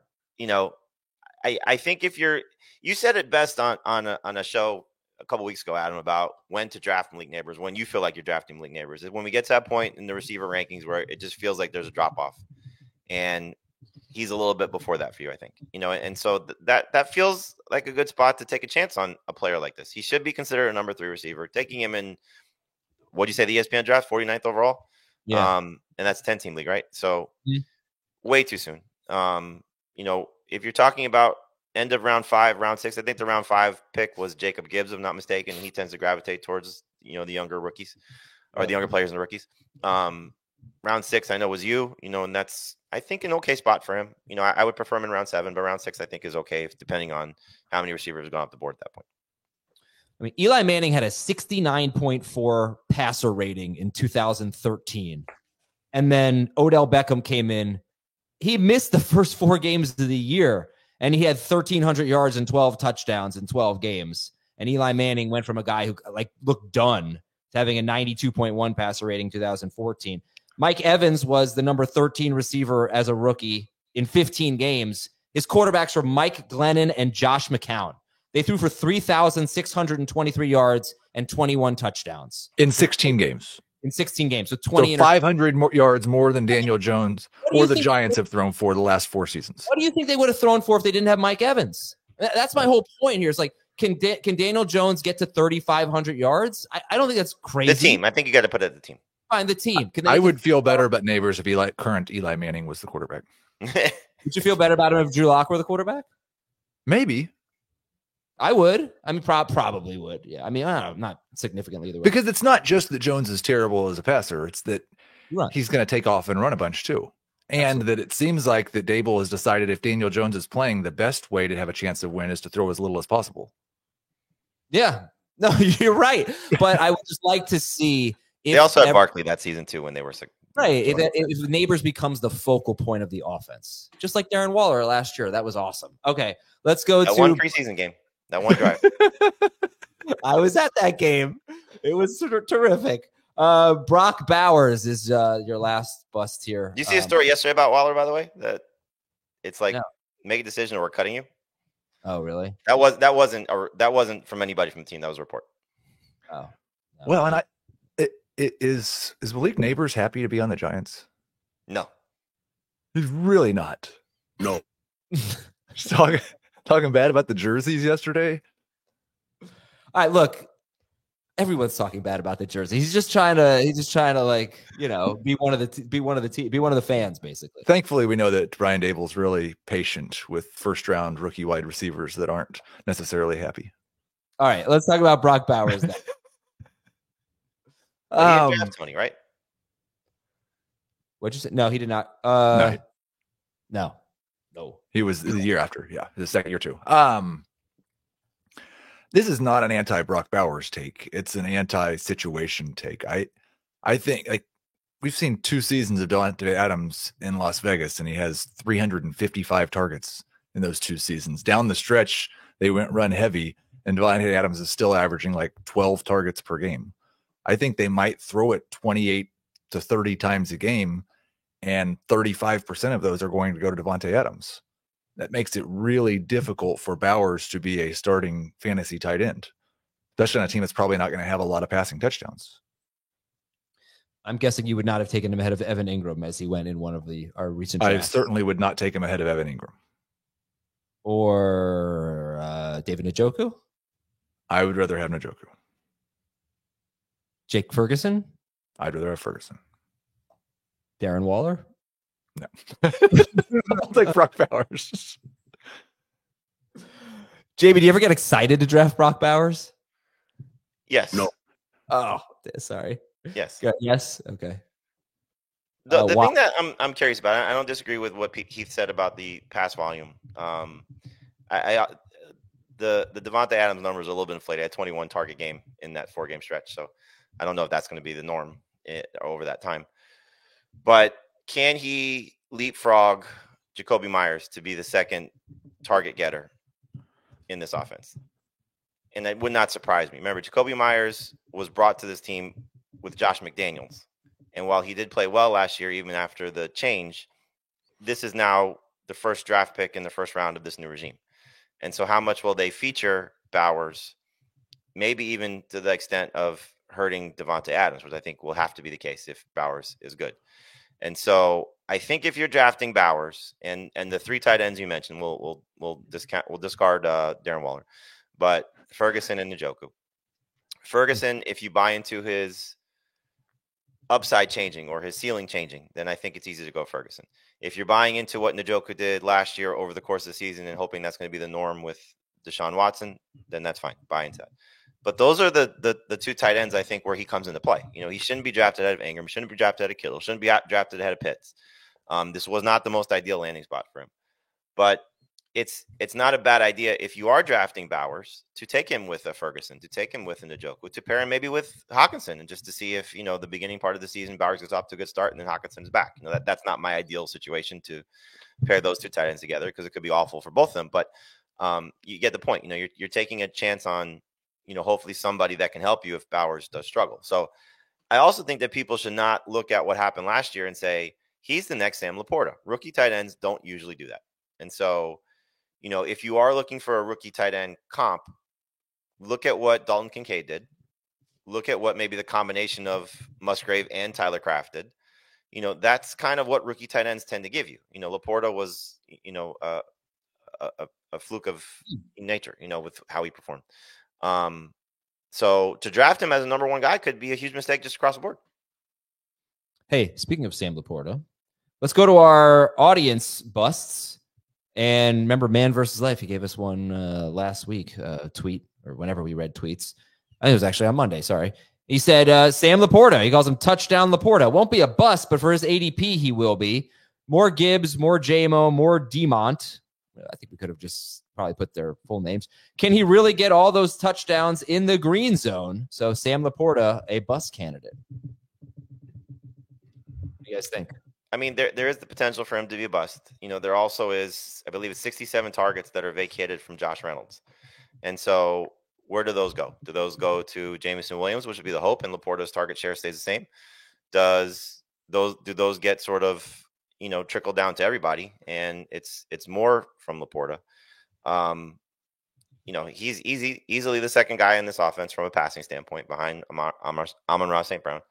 I think if you said it best on a show a couple weeks ago, Adam, about when to draft Malik Neighbors, when you feel like you're drafting Malik Neighbors, is when we get to that point in the receiver rankings where it just feels like there's a drop off, and he's a little bit before that for you, I think. And so that feels like a good spot to take a chance on a player like this. He should be considered a number 3 receiver. Taking him in, what do you say, the ESPN draft, 49th overall? Yeah. And that's 10-team league, right? So way too soon. If you're talking about end of round 5, round 6, I think the round 5 pick was Jacob Gibbs, if I'm not mistaken. He tends to gravitate towards, the younger rookies or the younger players and the rookies. Round 6, I know, was you, and that's, I think, an okay spot for him. I would prefer him in round 7, but round 6, I think, is okay, depending on how many receivers have gone off the board at that point. I mean, Eli Manning had a 69.4 passer rating in 2013. And then Odell Beckham came in. He missed the first 4 games of the year, and he had 1,300 yards and 12 touchdowns in 12 games. And Eli Manning went from a guy who looked done to having a 92.1 passer rating in 2014. Mike Evans was the number 13 receiver as a rookie in 15 games. His quarterbacks were Mike Glennon and Josh McCown. They threw for 3,623 yards and 21 touchdowns. In 16 games. In 16 games. So 20 500 yards more than Daniel Jones or the Giants have thrown for the last 4 seasons. What do you think they would have thrown for if they didn't have Mike Evans? That's my whole point here. It's like, can Daniel Jones get to 3,500 yards? I don't think that's crazy. The team. I think you got to put it at the team. Fine, the team. I would feel better about Neighbors if current Eli Manning was the quarterback. Would you feel better about him if Drew Lock were the quarterback? Maybe. I would. I mean, probably would. Yeah. I mean, I don't know, not significantly either way. Because it's not just that Jones is terrible as a passer. It's that he's going to take off and run a bunch too. And that it seems like that Daboll has decided if Daniel Jones is playing, the best way to have a chance to win is to throw as little as possible. Yeah. No, you're right. But I would just like to see. They also had Barkley that season too when they were sick. Right. If Neighbors becomes the focal point of the offense, just like Darren Waller last year. That was awesome. Okay. Let's go that to one preseason game. That one drive. I was at that game. It was terrific. Brock Bowers is your last bust here. Did you see a story yesterday about Waller, by the way? That it's like, make a decision or we're cutting you. Oh, really? That wasn't from anybody from the team. That was a report. Oh, no. Well, and is Malik Neighbors happy to be on the Giants? No, he's really not. No. Talking bad about the jerseys yesterday. All right, look, everyone's talking bad about the jersey. He's just trying to be one of the fans, basically. Thankfully, we know that Brian Daboll's really patient with first-round rookie wide receivers that aren't necessarily happy. All right, let's talk about Brock Bowers now. Tony, right? What'd you say? No, he did not. No. He was the year after. Yeah, the second year too. This is not an anti-Brock Bowers take. It's an anti-situation take. I think like we've seen 2 seasons of Davante Adams in Las Vegas, and he has 355 targets in those 2 seasons. Down the stretch, they went run heavy, and Davante Adams is still averaging like 12 targets per game. I think they might throw it 28 to 30 times a game, and 35% of those are going to go to Davante Adams. That makes it really difficult for Bowers to be a starting fantasy tight end, especially on a team that's probably not going to have a lot of passing touchdowns. I'm guessing you would not have taken him ahead of Evan Ingram as he went in one of our recent drafts. I certainly would not take him ahead of Evan Ingram. Or David Njoku? I would rather have Njoku. Jake Ferguson? I'd rather have Ferguson. Darren Waller? No. I'll take Brock Bowers. Jamie, do you ever get excited to draft Brock Bowers? Yes. No. Oh, sorry. Yes. Yes. Okay. The thing that I'm curious about, I don't disagree with what Heath said about the pass volume. The Davante Adams numbers are a little bit inflated. He had 21 target game in that 4-game stretch, so I don't know if that's going to be the norm over that time. But can he leapfrog Jakobi Meyers to be the second target getter in this offense? And that would not surprise me. Remember, Jakobi Meyers was brought to this team with Josh McDaniels. And while he did play well last year, even after the change, this is now the first draft pick in the first round of this new regime. And so how much will they feature Bowers, maybe even to the extent of hurting Davante Adams, which I think will have to be the case if Bowers is good. And so I think if you're drafting Bowers and the 3 tight ends you mentioned, we'll discard Darren Waller, but Ferguson and Njoku. Ferguson, if you buy into his upside changing or his ceiling changing, then I think it's easy to go Ferguson. If you're buying into what Njoku did last year over the course of the season and hoping that's going to be the norm with Deshaun Watson, then that's fine. Buy into that. But those are the 2 tight ends, I think, where he comes into play. You know, he shouldn't be drafted ahead of Ingram. Shouldn't be drafted ahead of Kittle. Shouldn't be drafted ahead of Pitts. This was not the most ideal landing spot for him. But it's not a bad idea if you are drafting Bowers to take him with a Ferguson, to take him with a Njoku, to pair him maybe with Hockenson, and just to see if, you know, the beginning part of the season, Bowers gets off to a good start and then Hawkinson's back. You know, that's not my ideal situation to pair those 2 tight ends together because it could be awful for both of them. But you get the point. You know, you're taking a chance on, you know, hopefully somebody that can help you if Bowers does struggle. So I also think that people should not look at what happened last year and say, he's the next Sam Laporta. Rookie tight ends don't usually do that. And so, you know, if you are looking for a rookie tight end comp, look at what Dalton Kincaid did. Look at what maybe the combination of Musgrave and Tyler Kraft did. You know, that's kind of what rookie tight ends tend to give you. You know, Laporta was, you know, a fluke of nature, you know, with how he performed. So to draft him as a number 1 guy could be a huge mistake just across the board. Hey, speaking of Sam Laporta, let's go to our audience busts. And remember, Man vs. Life, he gave us one last week, tweet, or whenever we read tweets. I think it was actually on Monday, sorry. He said, Sam Laporta, he calls him Touchdown Laporta. Won't be a bust, but for his ADP, he will be. More Gibbs, more JMO, more Demont. I think we could have just probably put their full names. Can he really get all those touchdowns in the green zone? So Sam Laporta, a bust candidate. What do you guys think? I mean, there is the potential for him to be a bust. You know, there also is, I believe it's 67 targets that are vacated from Josh Reynolds. And so where do those go? Do those go to Jameson Williams, which would be the hope, and Laporta's target share stays the same? Do those get sort of, you know, trickle down to everybody? And it's more from Laporta. You know, he's easily the second guy in this offense from a passing standpoint behind Amon-Ra St. Brown.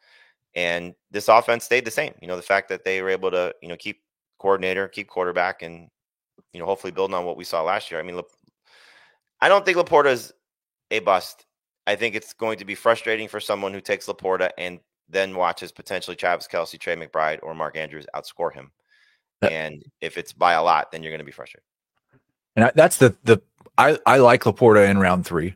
And this offense stayed the same. You know, the fact that they were able to, you know, keep coordinator, keep quarterback, and, you know, hopefully building on what we saw last year. I mean, I don't think Laporta is a bust. I think it's going to be frustrating for someone who takes Laporta and then watches potentially Travis Kelce, Trey McBride, or Mark Andrews outscore him. And if it's by a lot, then you're going to be frustrated. And that's I like Laporta in round 3.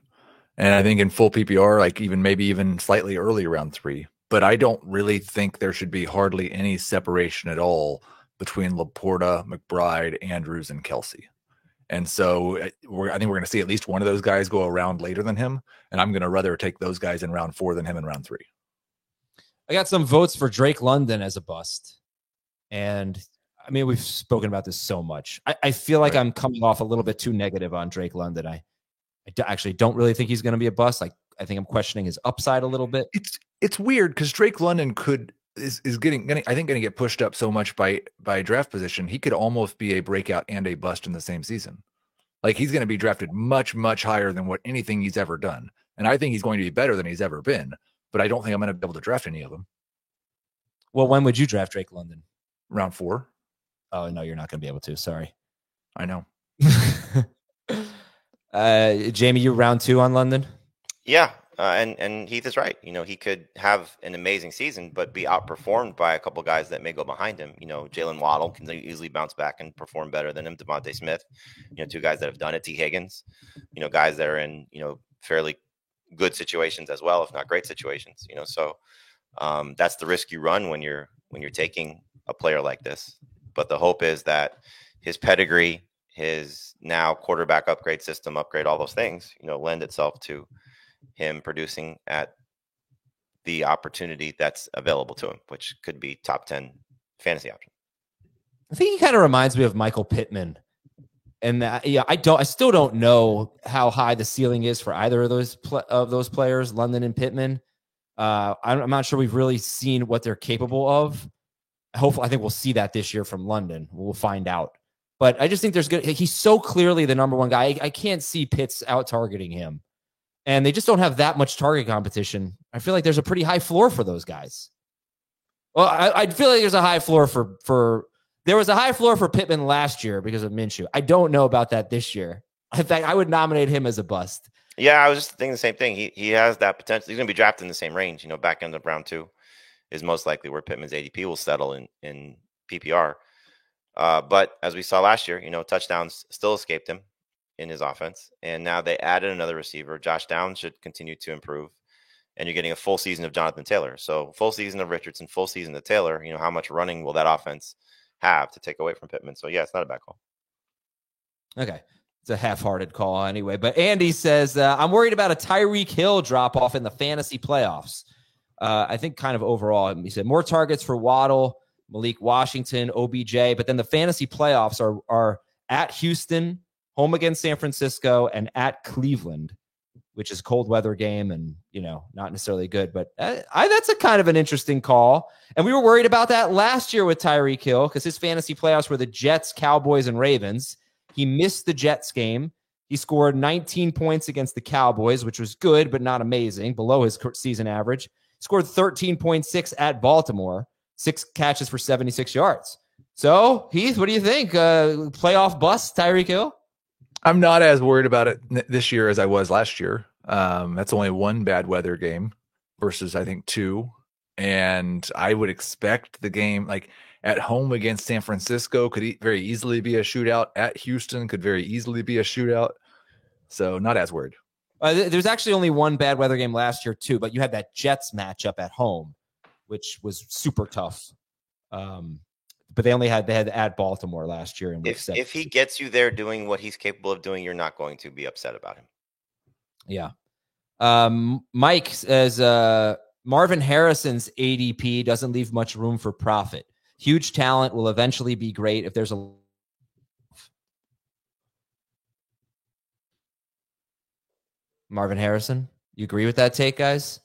And I think in full PPR, like maybe even slightly early round 3. but I don't really think there should be hardly any separation at all between Laporta, McBride, Andrews, and Kelsey. And so I think we're going to see at least one of those guys go around later than him. And I'm going to rather take those guys in round 4 than him in round 3. I got some votes for Drake London as a bust. And I mean, we've spoken about this so much. I feel like I'm coming off a little bit too negative on Drake London. I actually don't really think he's going to be a bust. Like, I think I'm questioning his upside a little bit. It's weird because Drake London is going to get pushed up so much by draft position. He could almost be a breakout and a bust in the same season. Like, he's going to be drafted much, much higher than what anything he's ever done. And I think he's going to be better than he's ever been, but I don't think I'm going to be able to draft any of them. Well, when would you draft Drake London? Round 4. Oh, no, you're not going to be able to. Sorry. I know. Jamie, you round 2 on London? Yeah. And Heath is right. He could have an amazing season, but be outperformed by a couple guys that may go behind him. Jalen Waddle can easily bounce back and perform better than him. Devontae Smith, 2 guys that have done it. T. Higgins, guys that are in, fairly good situations as well, if not great situations. So that's the risk you run when you're taking a player like this. But the hope is that his pedigree, his now quarterback upgrade, system upgrade, all those things, lend itself to him producing at the opportunity that's available to him, which could be top 10 fantasy option. I think he kind of reminds me of Michael Pittman. And I still don't know how high the ceiling is for either of those players, London and Pittman. I'm not sure we've really seen what they're capable of. Hopefully, I think we'll see that this year from London. We'll find out. But I just think he's so clearly the number one guy. I can't see Pitts out targeting him. And they just don't have that much target competition. I feel like there's a pretty high floor for those guys. Well, I feel like there's a high floor there was a high floor for Pittman last year because of Minshew. I don't know about that this year. In fact, I would nominate him as a bust. Yeah, I was just thinking the same thing. He has that potential. He's going to be drafted in the same range. Back end of round 2 is most likely where Pittman's ADP will settle in PPR. But as we saw last year, touchdowns still escaped him in his offense. And now they added another receiver. Josh Downs should continue to improve. And you're getting a full season of Jonathan Taylor. So full season of Richardson, full season of Taylor. How much running will that offense have to take away from Pittman? So, yeah, it's not a bad call. Okay. It's a half-hearted call anyway. But Andy says, I'm worried about a Tyreek Hill drop-off in the fantasy playoffs. I think kind of overall, he said more targets for Waddle, Malik Washington, OBJ. But then the fantasy playoffs are at Houston, home against San Francisco, and at Cleveland, which is a cold weather game and, not necessarily good. But that's a kind of an interesting call. And we were worried about that last year with Tyreek Hill because his fantasy playoffs were the Jets, Cowboys, and Ravens. He missed the Jets game. He scored 19 points against the Cowboys, which was good, but not amazing, below his season average. He scored 13.6 at Baltimore, 6 catches for 76 yards. So, Heath, what do you think? Playoff bust, Tyreek Hill? I'm not as worried about it this year as I was last year. That's only 1 bad weather game versus, I think, 2. And I would expect the game, like at home against San Francisco, could very easily be a shootout. At Houston could very easily be a shootout. So not as worried. There's actually only 1 bad weather game last year, too. But you had that Jets matchup at home, which was super tough. But they had at Baltimore last year. If he gets you there doing what he's capable of doing, you're not going to be upset about him. Yeah. Mike says Marvin Harrison's ADP doesn't leave much room for profit. Huge talent, will eventually be great if there's a. Marvin Harrison, you agree with that take, guys?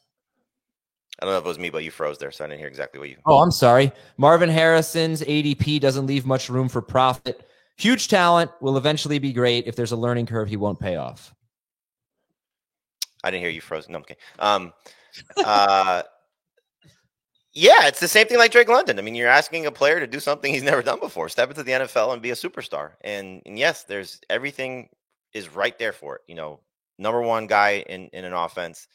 I don't know if it was me, but you froze there, so I didn't hear exactly what you. Oh, I'm sorry. Marvin Harrison's ADP doesn't leave much room for profit. Huge talent, will eventually be great. If there's a learning curve, he won't pay off. I didn't hear you froze. No, okay. Yeah, it's the same thing like Drake London. I mean, you're asking a player to do something he's never done before. Step into the NFL and be a superstar. And yes, there's everything is right there for it. Number 1 guy in an offense,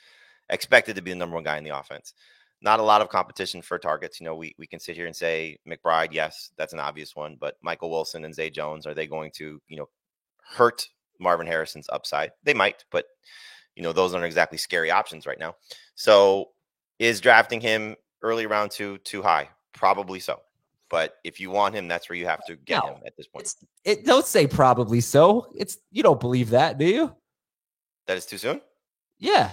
expected to be the number 1 guy in the offense. Not a lot of competition for targets. We can sit here and say McBride, yes, that's an obvious one. But Michael Wilson and Zay Jones, are they going to, hurt Marvin Harrison's upside? They might, but those aren't exactly scary options right now. So Is drafting him early round 2 too high? Probably so. But if you want him, that's where you have to get him at this point. Don't say probably so. You don't believe that, do you? That is too soon? Yeah.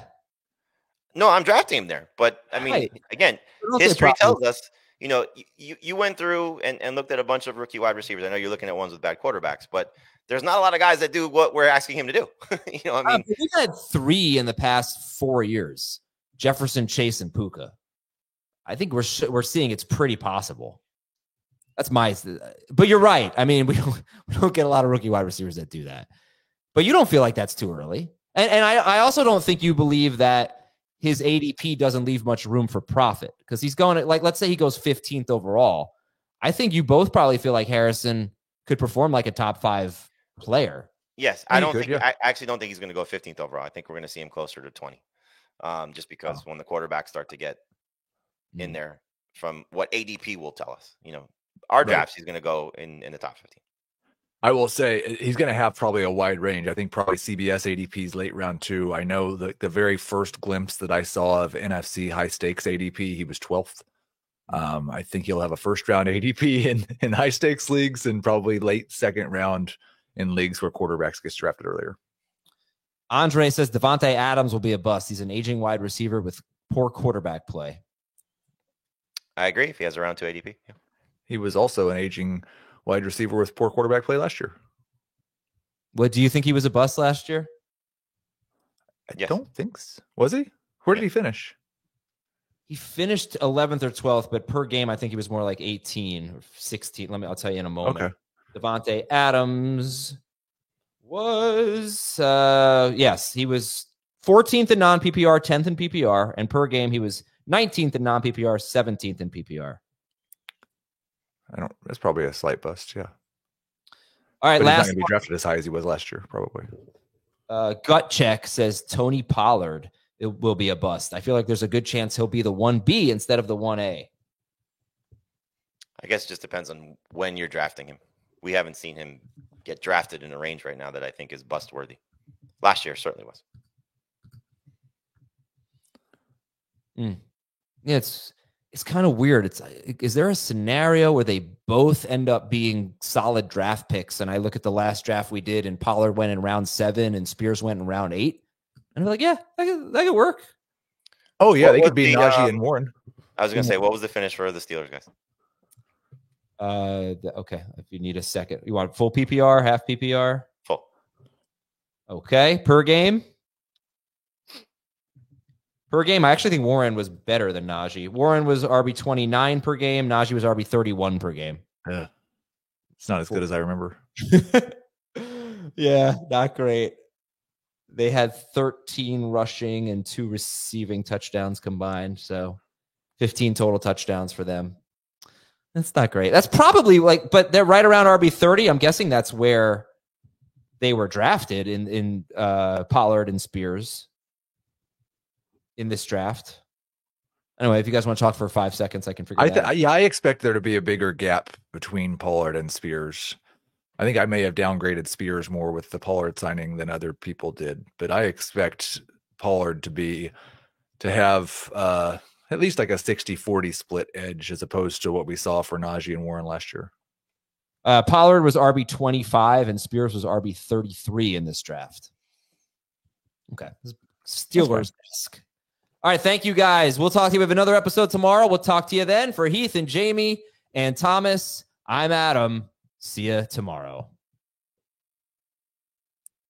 No, I'm drafting him there. But I mean, Right. again, history tells us, you went through and looked at a bunch of rookie wide receivers. I know you're looking at ones with bad quarterbacks, but there's not a lot of guys that do what we're asking him to do. We've had 3 in the past 4 years: Jefferson, Chase, and Puka. I think we're seeing it's pretty possible. That's but you're right. I mean, we don't get a lot of rookie wide receivers that do that. But you don't feel like that's too early. And I also don't think you believe that his ADP doesn't leave much room for profit, because he's going let's say he goes 15th overall. I think you both probably feel like Harrison could perform like a top 5 player. Yes. I actually don't think he's going to go 15th overall. I think we're going to see him closer to 20. Just because when the quarterbacks start to get in there, from what ADP will tell us, our drafts, he's going to go in the top 15. I will say he's going to have probably a wide range. I think probably CBS ADP's late round 2. I know the very first glimpse that I saw of NFC high stakes ADP, he was 12th. I think he'll have a first round ADP in high stakes leagues, and probably late second round in leagues where quarterbacks get drafted earlier. Andre says Devontae Adams will be a bust. He's an aging wide receiver with poor quarterback play. I agree. If he has a round 2 ADP. Yeah. He was also an aging wide receiver with poor quarterback play last year. What, do you think he was a bust last year? I don't think so. Was he? Where did he finish? He finished 11th or 12th, but per game, I think he was more like 18 or 16. I'll tell you in a moment. Okay. Devontae Adams was, yes, he was 14th in non-PPR, 10th in PPR, and per game, he was 19th in non-PPR, 17th in PPR. That's probably a slight bust, yeah. All right, but last he's not going to be drafted as high as he was last year, probably. Gut check says Tony Pollard will be a bust. I feel like there's a good chance he'll be the 1B instead of the 1A. I guess it just depends on when you're drafting him. We haven't seen him get drafted in a range right now that I think is bust worthy. Last year certainly was. Yeah, it's kind of weird. Is there a scenario where they both end up being solid draft picks? And I look at the last draft we did, and Pollard went in round 7 and Spears went in round 8. And I'm like, yeah, that could work. Oh, yeah, they could be Najee and Warren. I was going to say, what was the finish for the Steelers, guys? Okay, if you need a second. You want full PPR, half PPR? Full. Okay, per game? Per game, I actually think Warren was better than Najee. Warren was RB 29 per game. Najee was RB 31 per game. Yeah. It's not as good as I remember. Yeah, not great. They had 13 rushing and 2 receiving touchdowns combined. So 15 total touchdowns for them. That's not great. That's probably but they're right around RB 30. I'm guessing that's where they were drafted in Pollard and Spears in this draft. Anyway, if you guys want to talk for 5 seconds, I can figure that out. Yeah, I expect there to be a bigger gap between Pollard and Spears. I think I may have downgraded Spears more with the Pollard signing than other people did, but I expect Pollard to have at least like a 60-40 split edge as opposed to what we saw for Najee and Warren last year. Pollard was RB 25 and Spears was RB 33 in this draft. Okay. Steelers desk. All right. Thank you guys. We'll talk to you. We have another episode tomorrow. We'll talk to you then. For Heath and Jamie and Thomas, I'm Adam. See you tomorrow.